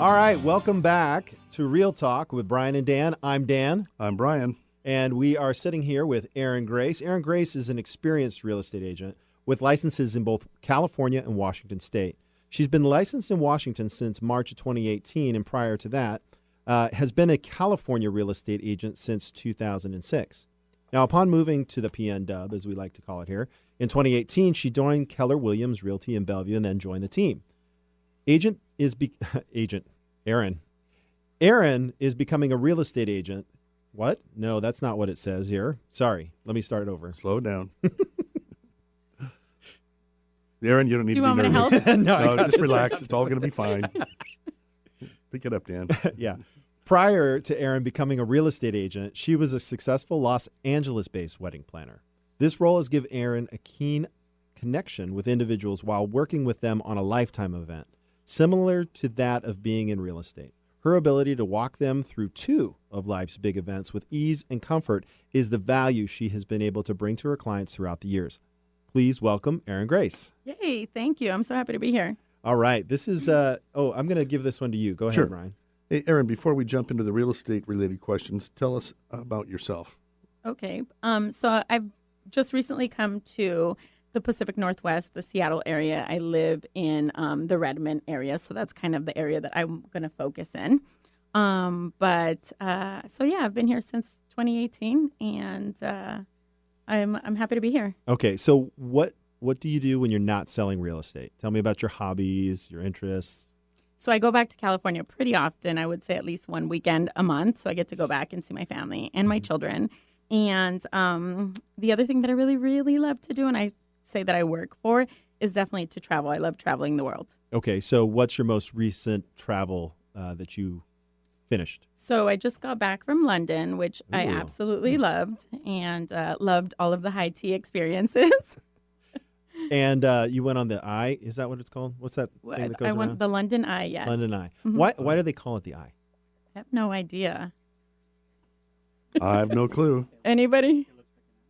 All right, welcome back to Real Talk with Brian and Dan. I'm Dan. I'm Brian. And we are sitting here with Erin Grace. Erin Grace is an experienced real estate agent with licenses in both California and Washington State. She's been licensed in Washington since March of 2018, and prior to that, has been a California real estate agent since 2006. Now, upon moving to the PN Dub, as we like to call it here, in 2018, she joined Keller Williams Realty in Bellevue and then joined the team. Erin is becoming a real estate agent. What? No, that's not what it says here. Sorry. Let me start over. Slow down. Erin, you don't need Do you to be want me to nervous. help? No, just relax. It's all going to be fine. Pick it up, Dan. Yeah. Prior to Erin becoming a real estate agent, she was a successful Los Angeles-based wedding planner. This role has given Erin a keen connection with individuals while working with them on a lifetime event, similar to that of being in real estate. Her ability to walk them through two of life's big events with ease and comfort is the value she has been able to bring to her clients throughout the years. Please welcome Erin Grace. Yay, thank you. I'm so happy to be here. All right. This is, I'm going to give this one to you. Go ahead, Sure. Ryan. Hey, Erin, before we jump into the real estate-related questions, tell us about yourself. Okay. So I've just recently come to the Pacific Northwest, the Seattle area. I live in the Redmond area, so that's kind of the area that I'm going to focus in. So yeah, I've been here since 2018, and I'm happy to be here. Okay. So what do you do when you're not selling real estate? Tell me about your hobbies, your interests. So I go back to California pretty often. I would say at least one weekend a month. So I get to go back and see my family and my children. And the other thing that I really, really love to do, and I say that I work for, is definitely to travel. I love traveling the world. Okay. So what's your most recent travel that you finished? So I just got back from London, which I absolutely loved, and loved all of the high tea experiences. And you went on the Eye. Is that what it's called? What's that thing that goes I went around? the London Eye, yes. London Eye. Mhm. Why do they call it the Eye? I have no idea. I have no clue. Anybody?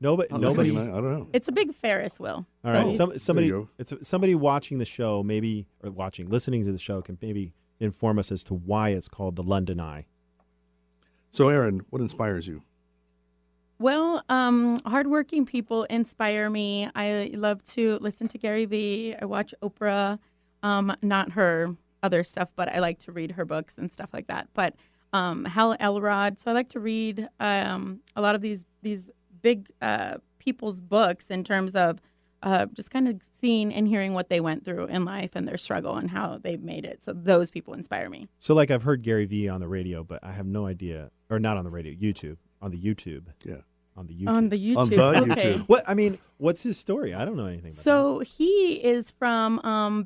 Nobody. I don't know. It's a big Ferris wheel. All right. So Somebody. There you go. It's somebody watching the show, listening to the show, can maybe inform us as to why it's called the London Eye. So, Erin, what inspires you? Well, hardworking people inspire me. I love to listen to Gary Vee. I watch Oprah, not her other stuff, but I like to read her books and stuff like that. But Hal Elrod. So I like to read a lot of these big people's books in terms of just kind of seeing and hearing what they went through in life and their struggle and how they've made it. So those people inspire me. So, like, I've heard Gary Vee on the radio, but I have no idea, or not on the radio, on the YouTube. Yeah. On the YouTube. On the YouTube. On the okay. YouTube. What's his story? I don't know anything about So he is from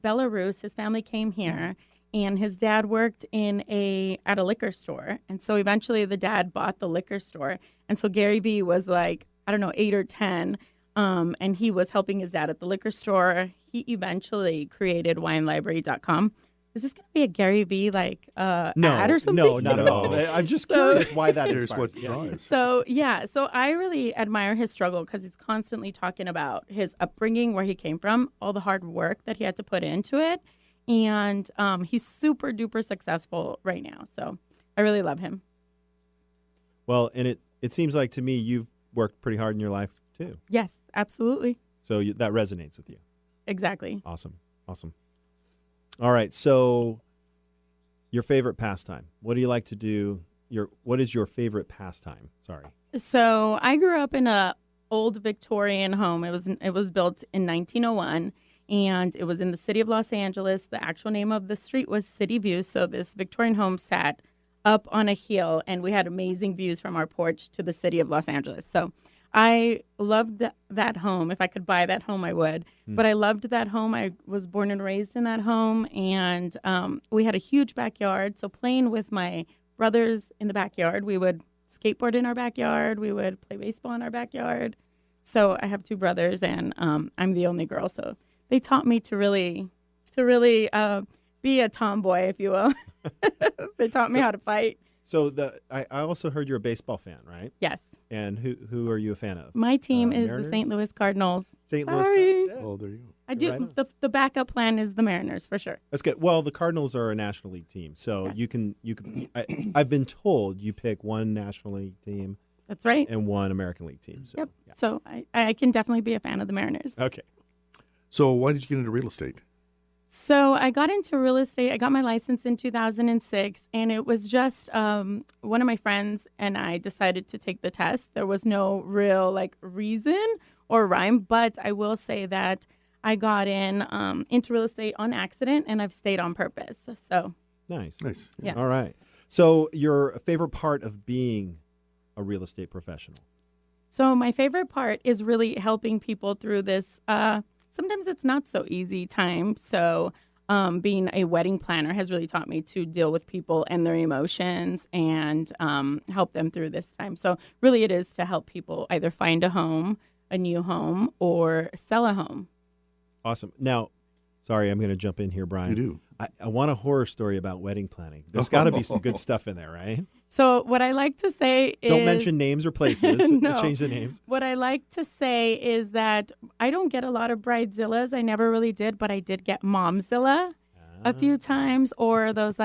Belarus. His family came here, and his dad worked at a liquor store. And so eventually the dad bought the liquor store. And so Gary Vee was like, I don't know, 8 or 10, and he was helping his dad at the liquor store. He eventually created winelibrary.com. Is this going to be a Gary Vee ad or something? No, not at all. I'm just curious why that Here's inspired what you. drives. So I really admire his struggle because he's constantly talking about his upbringing, where he came from, all the hard work that he had to put into it. And he's super duper successful right now. So I really love him. Well, and it seems like to me you've worked pretty hard in your life too. Yes, absolutely. So that resonates with you. Exactly. Awesome. All right. So your favorite pastime. What do you like to do? What is your favorite pastime? Sorry. So I grew up in a old Victorian home. It was built in 1901, and it was in the city of Los Angeles. The actual name of the street was City View. So this Victorian home sat up on a hill, and we had amazing views from our porch to the city of Los Angeles. So I loved that home. If I could buy that home, I would. But I loved that home. I was born and raised in that home, and we had a huge backyard. So playing with my brothers in the backyard, we would skateboard in our backyard. We would play baseball in our backyard. So I have 2 brothers, and I'm the only girl. So they taught me to really be a tomboy, if you will. They taught me how to fight. So I also heard you're a baseball fan, right? Yes. And who are you a fan of? My team is Mariners? the St. Louis Cardinals. St. Louis Sorry. Cardinals. Oh, there you go. I do. Right on. The backup plan is the Mariners for sure. That's good. Well, the Cardinals are a National League team, so Yes. you can. I've been told you pick one National League team That's right. and one American League team. So, Yep. yeah. So I can definitely be a fan of the Mariners. Okay. So why did you get into real estate? So I got into real estate. I got my license in 2006, and it was just one of my friends and I decided to take the test. There was no real reason or rhyme, but I will say that I got into real estate on accident, and I've stayed on purpose. So Nice. Nice. Yeah. All right. So your favorite part of being a real estate professional? So my favorite part is really helping people through this. Sometimes it's not so easy time. So being a wedding planner has really taught me to deal with people and their emotions and help them through this time. So really it is to help people either find a home, a new home, or sell a home. Awesome. Now, sorry, I'm going to jump in here, Brian. You do. I want a horror story about wedding planning. There's got to be some good stuff in there, right? So what I like to say is... Don't mention names or places. No. Change the names. What I like to say is that I don't get a lot of bridezillas. I never really did, but I did get momzilla a few times, or those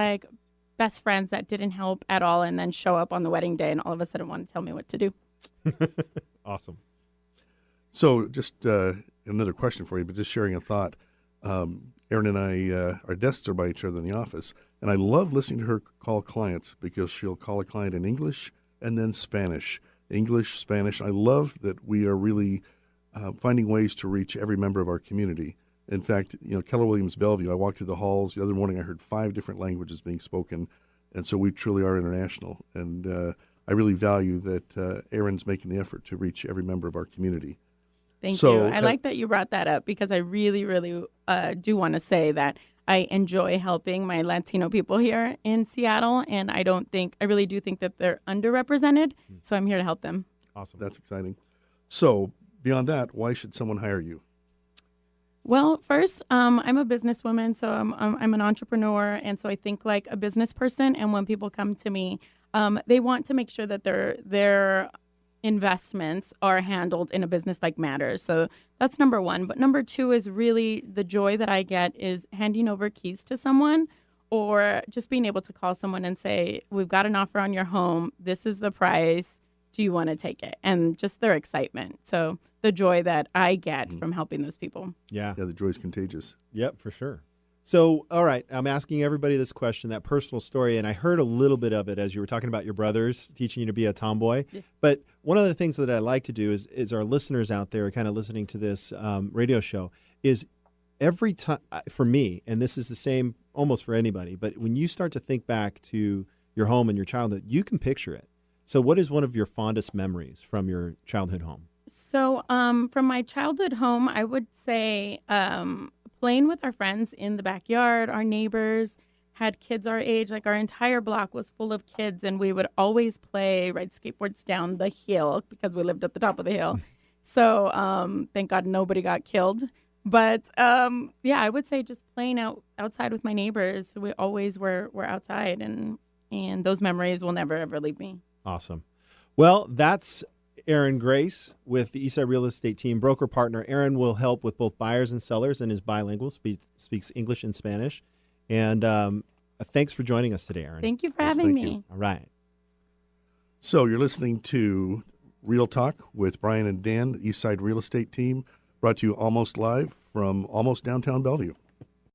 best friends that didn't help at all and then show up on the wedding day and all of a sudden want to tell me what to do. Awesome. So just another question for you, but just sharing a thought. Erin and I, our desks are by each other in the office, and I love listening to her call clients because she'll call a client in English and then Spanish. English, Spanish. I love that we are really finding ways to reach every member of our community. In fact, Keller Williams Bellevue, I walked through the halls the other morning, I heard 5 different languages being spoken, and so we truly are international. And I really value that Erin's making the effort to reach every member of our community. Thank So, you. I like that you brought that up because I really, really do want to say that I enjoy helping my Latino people here in Seattle, and I really do think that they're underrepresented, so I'm here to help them. Awesome. That's exciting. So beyond that, why should someone hire you? Well, first, I'm a businesswoman, so I'm an entrepreneur, and so I think like a business person. And when people come to me, they want to make sure that their investments are handled in a business-like manner. So that's number one. But number two is really the joy that I get is handing over keys to someone, or just being able to call someone and say, "We've got an offer on your home. This is the price. Do you want to take it?" And just their excitement. So the joy that I get from helping those people. Yeah. Yeah, the joy is contagious. Yep, for sure. So, all right, I'm asking everybody this question, that personal story, and I heard a little bit of it as you were talking about your brothers teaching you to be a tomboy. Yeah. But one of the things that I like to do is our listeners out there kind of listening to this radio show is every time, for me, and this is the same almost for anybody, but when you start to think back to your home and your childhood, you can picture it. So what is one of your fondest memories from your childhood home? So from my childhood home, I would say playing with our friends in the backyard. Our neighbors had kids our age. Like our entire block was full of kids, and we would always ride skateboards down the hill because we lived at the top of the hill. So thank God nobody got killed. But yeah, I would say just playing outside with my neighbors. We always were outside, and those memories will never ever leave me. Awesome. Well, that's Erin Grace with the Eastside Real Estate Team broker partner. Erin will help with both buyers and sellers and is bilingual, speaks English and Spanish. And thanks for joining us today, Erin. Thank you for Yes, having thank me. you. All right. So you're listening to Real Talk with Brian and Dan, the Eastside Real Estate Team, brought to you almost live from almost downtown Bellevue.